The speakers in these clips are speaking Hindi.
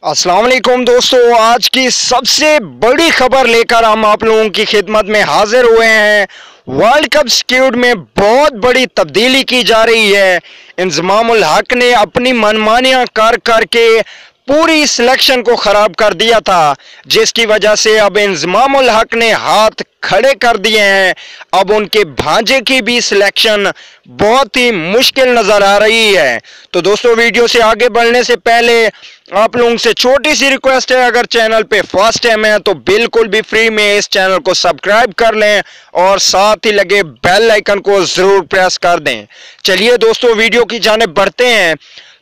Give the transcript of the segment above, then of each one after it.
अस्सलाम वालेकुम दोस्तों, आज की सबसे बड़ी खबर लेकर हम आप लोगों की खिदमत में हाजिर हुए हैं। वर्ल्ड कप स्क्वाड में बहुत बड़ी तब्दीली की जा रही है। इंजमामुल हक ने अपनी मनमानियां कर करके पूरी सिलेक्शन को खराब कर दिया था, जिसकी वजह से अब इंजमामुल हक ने हाथ खड़े कर दिए हैं। अब उनके भांजे की भी सिलेक्शन बहुत ही मुश्किल नजर आ रही है। तो दोस्तों, वीडियो से आगे बढ़ने से पहले आप लोगों से छोटी सी रिक्वेस्ट है, अगर चैनल पे फर्स्ट टाइम है तो बिल्कुल भी फ्री में इस चैनल को सब्सक्राइब कर लें और साथ ही लगे बेल आइकन को जरूर प्रेस कर दें। चलिए दोस्तों, वीडियो की जानिब बढ़ते हैं।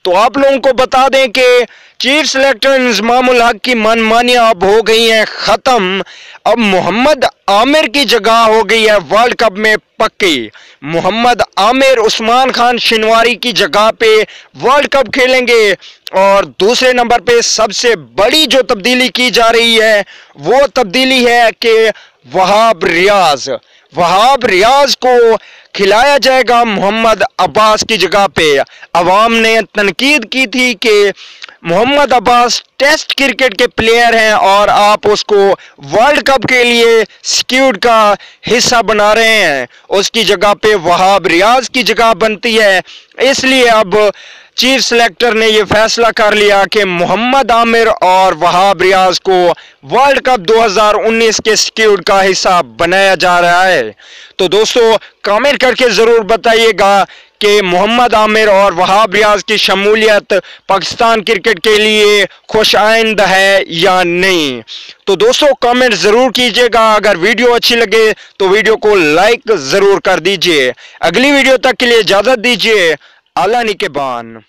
तो आप लोगों को बता दें कि चीफ सिलेक्टर इंजमामुल हक की मनमानियां अब हो गई हैं खत्म। अब मोहम्मद आमिर की जगह हो गई है वर्ल्ड कप में पक्की। मोहम्मद आमिर उस्मान खान शिनवारी की जगह पे वर्ल्ड कप खेलेंगे। और दूसरे नंबर पे सबसे बड़ी जो तब्दीली की जा रही है वो तब्दीली है कि वहाब रियाज को खिलाया जाएगा मोहम्मद अब्बास की जगह पे। अवाम ने तनकीद की थी कि मोहम्मद अब्बास टेस्ट क्रिकेट के प्लेयर हैं और आप उसको वर्ल्ड कप के लिए स्क्वाड का हिस्सा बना रहे हैं। उसकी जगह पे वहाब रियाज की जगह बनती है। इसलिए अब चीफ सिलेक्टर ने यह फैसला कर लिया कि मोहम्मद आमिर और वहाब रियाज को वर्ल्ड कप 2019 के स्क्वाड का हिस्सा बनाया जा रहा है। तो दोस्तों, कमेंट करके जरूर बताइएगा कि मोहम्मद आमिर और वहाब रियाज की शमूलियत पाकिस्तान क्रिकेट के लिए खुशाइंद है या नहीं। तो दोस्तों, कमेंट जरूर कीजिएगा। अगर वीडियो अच्छी लगे तो वीडियो को लाइक जरूर कर दीजिए। अगली वीडियो तक के लिए इजाजत दीजिए। अल्लाह निगहबान।